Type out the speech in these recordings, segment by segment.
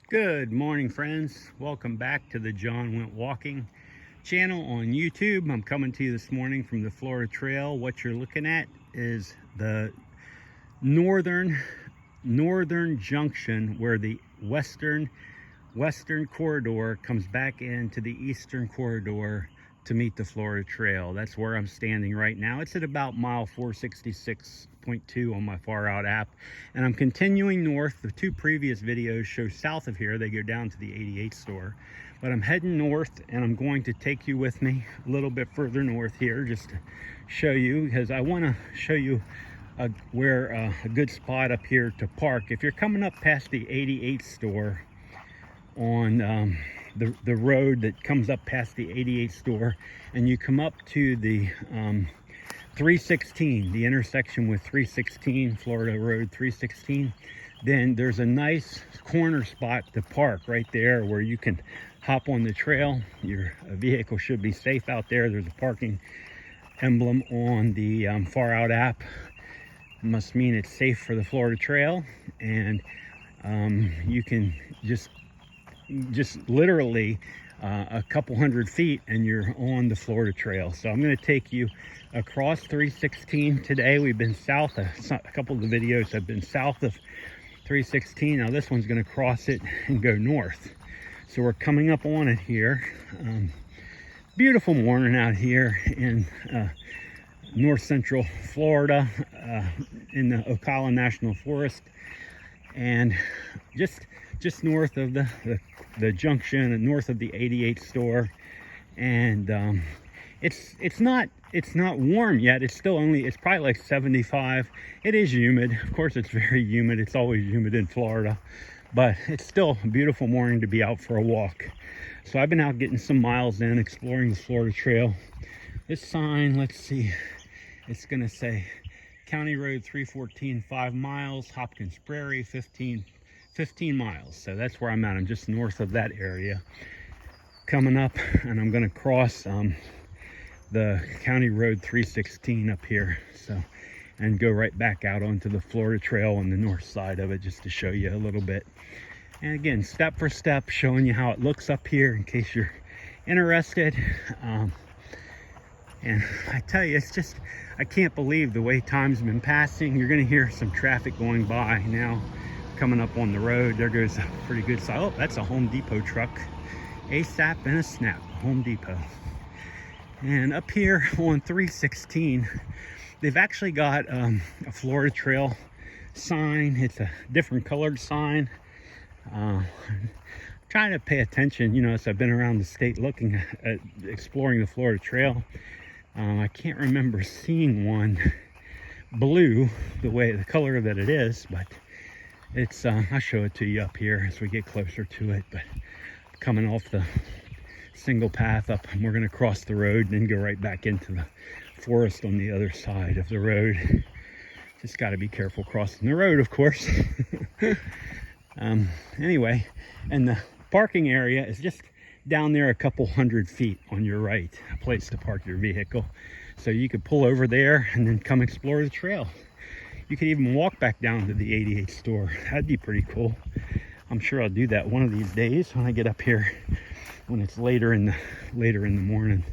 Good morning, friends. Welcome back to the John Went Walking channel on YouTube. I'm coming to you this morning from the Florida Trail. What you're looking at is the northern junction where the western corridor comes back into the eastern corridor to meet the Florida Trail. That's where I'm standing right now. It's at about mile 466.2 on my far out app, and I'm continuing north. The two previous videos show south of here. They go down to the 88 store, but I'm heading north, and I'm going to take you with me a little bit further north here just to show you, because I want to show you where a good spot up here to park. If you're coming up past the 88 store on the road that comes up past the 88 store, and you come up to the 316, the intersection with 316, Florida Road 316, then there's a nice corner spot to park right there where you can hop on the trail. Your vehicle should be safe out there. There's a parking emblem on the far out app. It must mean it's safe for the Florida Trail, and you can just literally a couple hundred feet and you're on the Florida Trail. So I'm going to take you across 316 today. We've been south, a couple of the videos have been south of 316. Now this one's going to cross it and go north. So we're coming up on it here. Beautiful morning out here in north central Florida, in the Ocala National Forest, and just north of the junction and north of the 88 store. And it's not warm yet. It's probably like 75. It is humid, of course. It's very humid. It's always humid in Florida, but it's still a beautiful morning to be out for a walk. So I've been out getting some miles in, exploring the Florida Trail. This sign, let's see, it's gonna say County Road 314, 5 miles, Hopkins Prairie 15 miles. So that's where I'm at. I'm just north of that area coming up, and I'm going to cross the County Road 316 up here, so, and go right back out onto the Florida Trail on the north side of it, just to show you a little bit. And again, step for step, showing you how it looks up here in case you're interested. And I tell you, it's just, I can't believe the way time's been passing. You're going to hear some traffic going by now. Coming up on the road, there goes a pretty good size. Oh, that's a Home Depot truck. ASAP and a snap, Home Depot. And up here on 316, they've actually got a Florida Trail sign. It's a different colored sign. Trying to pay attention, you know, as I've been around the state looking at exploring the Florida Trail. I can't remember seeing one blue the color that it is, but it's I'll show it to you up here as we get closer to it. But coming off the single path up, and we're going to cross the road and then go right back into the forest on the other side of the road. Just got to be careful crossing the road, of course. Anyway, and the parking area is just down there a couple hundred feet on your right, a place to park your vehicle. So you could pull over there and then come explore the trail. You could even walk back down to the 88 store. That'd be pretty cool. I'm sure I'll do that one of these days when I get up here, when it's later in the morning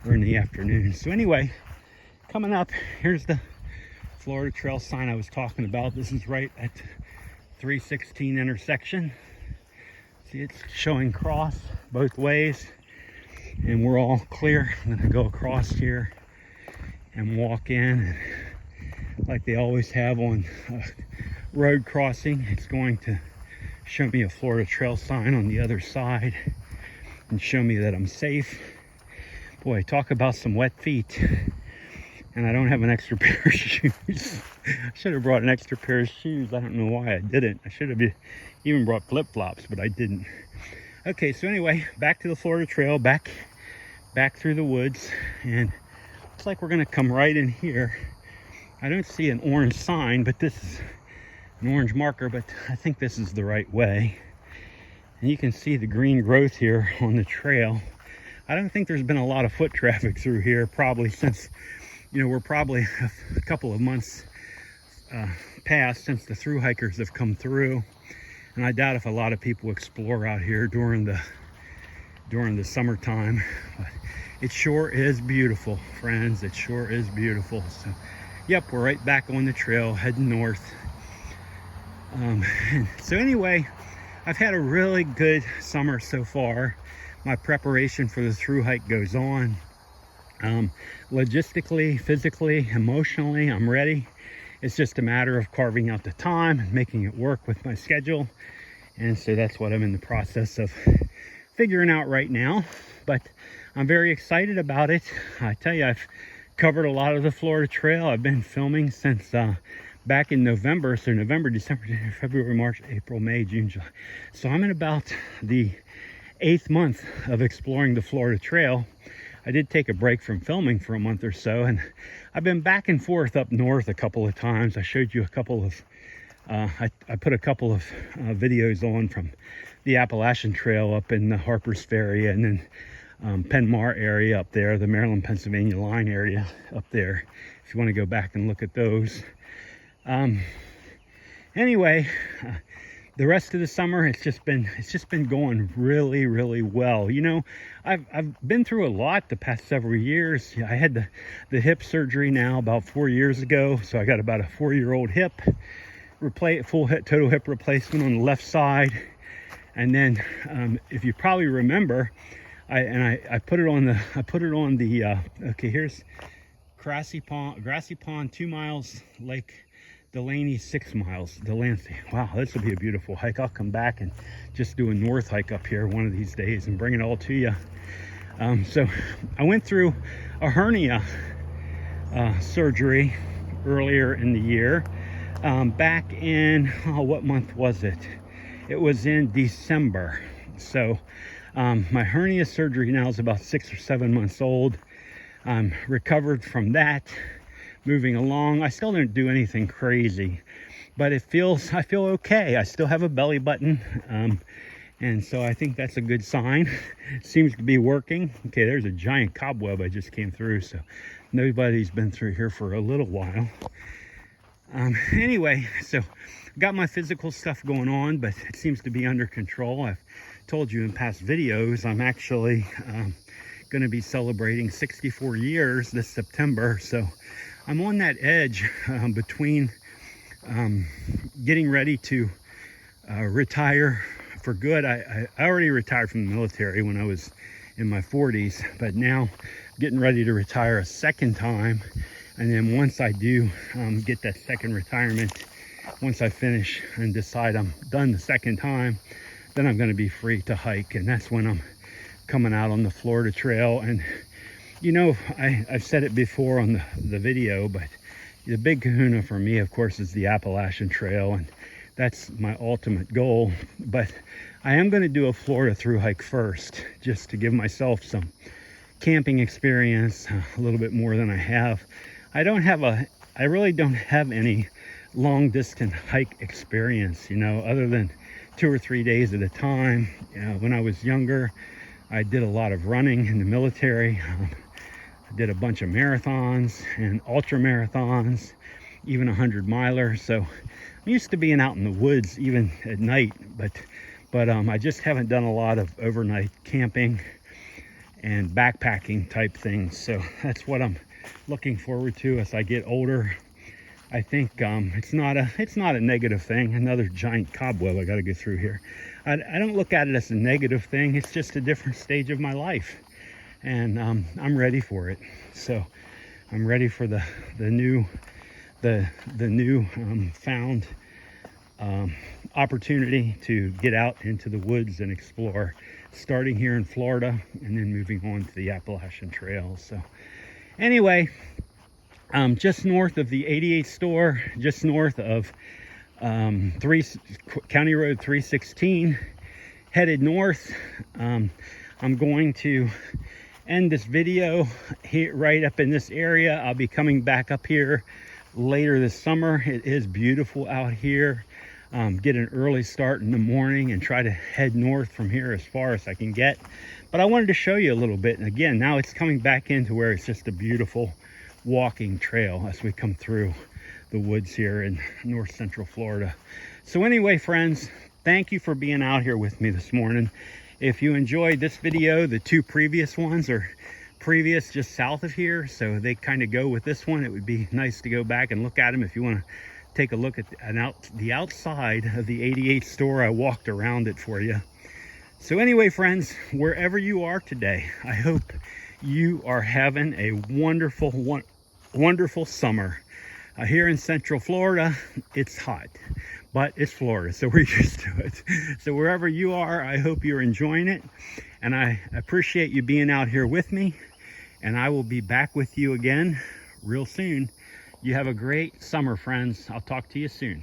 or in the afternoon. So anyway, coming up, here's the Florida Trail sign I was talking about. This is right at 316 intersection. See, it's showing cross both ways, and we're all clear. I'm gonna go across here and walk in. Like they always have on road crossing, it's going to show me a Florida Trail sign on the other side and show me that I'm safe. Boy, talk about some wet feet. And I don't have an extra pair of shoes. I should have brought an extra pair of shoes. I don't know why I didn't. I should have even brought flip-flops, but I didn't. Okay, so anyway, back to the Florida Trail, back through the woods, and looks like we're gonna come right in here. I don't see an orange sign, but this is an orange marker, but I think this is the right way. And you can see the green growth here on the trail. I don't think there's been a lot of foot traffic through here, probably since, you know, we're probably a couple of months past since the thru-hikers have come through. And I doubt if a lot of people explore out here during the summertime, but it sure is beautiful, friends. It sure is beautiful. So yep, we're right back on the trail heading north. So anyway, I've had a really good summer so far. My preparation for the Thru-Hike goes on. Logistically, physically, emotionally, I'm ready. It's just a matter of carving out the time and making it work with my schedule. And so that's what I'm in the process of figuring out right now. But I'm very excited about it. I tell you, I've covered a lot of the Florida Trail. I've been filming since back in November. So November, December, January, February, March, April, May, June, July. So I'm in about the 8th month of exploring the Florida Trail. I did take a break from filming for a month or so, and I've been back and forth up north a couple of times. I showed you a couple of, I put a couple of videos on from the Appalachian Trail up in the Harpers Ferry, and then Penn Mar area up there, the Maryland-Pennsylvania line area up there, if you want to go back and look at those. Anyway, the rest of the summer, it's just been going really, really well. You know, I've been through a lot the past several years. I had the hip surgery now about 4 years ago, so I got about a 4-year-old hip, total hip replacement on the left side. And then, if you probably remember, I put it on the okay, here's Grassy Pond 2 miles, Lake Delaney 6 miles, Delancey. Wow, this will be a beautiful hike. I'll come back and just do a north hike up here one of these days and bring it all to you. So I went through a hernia surgery earlier in the year, back in, what month was it? It was in December. So my hernia surgery now is about 6 or 7 months old. I'm recovered from that, moving along. I still don't do anything crazy, but I feel okay. I still have a belly button, and so I think that's a good sign. Seems to be working. Okay, there's a giant cobweb I just came through, so nobody's been through here for a little while. Anyway, so got my physical stuff going on, but it seems to be under control. I've told you in past videos, I'm actually going to be celebrating 64 years this September, so I'm on that edge between getting ready to retire for good. I already retired from the military when I was in my 40s, but now getting ready to retire a second time. And then once I do get that second retirement, once I finish and decide I'm done the second time, then I'm going to be free to hike. And that's when I'm coming out on the Florida Trail. And you know, I've said it before on the video, but the big kahuna for me, of course, is the Appalachian Trail, and that's my ultimate goal. But I am going to do a Florida Thru-Hike first, just to give myself some camping experience, a little bit more than I have. I really don't have any long distance hike experience, you know, other than 2 or 3 days at a time. You know, when I was younger, I did a lot of running in the military. I did a bunch of marathons and ultra marathons, even 100-miler. So I'm used to being out in the woods even at night, but I just haven't done a lot of overnight camping and backpacking type things. So that's what I'm looking forward to as I get older. I think it's not a negative thing. Another giant cobweb I got to go through here. I don't look at it as a negative thing. It's just a different stage of my life, and I'm ready for it. So I'm ready for the new found opportunity to get out into the woods and explore, starting here in Florida and then moving on to the Appalachian Trail. So anyway, just north of the 88 store, just north of County Road 316, headed north. I'm going to end this video here right up in this area. I'll be coming back up here later this summer. It is beautiful out here. Get an early start in the morning and try to head north from here as far as I can get. But I wanted to show you a little bit. And again, now it's coming back into where it's just a beautiful walking trail as we come through the woods here in north central Florida. So anyway, friends, thank you for being out here with me this morning. If you enjoyed this video, the two previous ones are previous just south of here, so they kind of go with this one. It would be nice to go back and look at them if you want to take a look at the outside of the 88 store. I walked around it for you. So anyway, friends, wherever you are today, I hope you are having a wonderful summer. Here in Central Florida, it's hot, but it's Florida, so we're used to it. So wherever you are, I hope you're enjoying it, and I appreciate you being out here with me, and I will be back with you again real soon. You have a great summer, friends. I'll talk to you soon.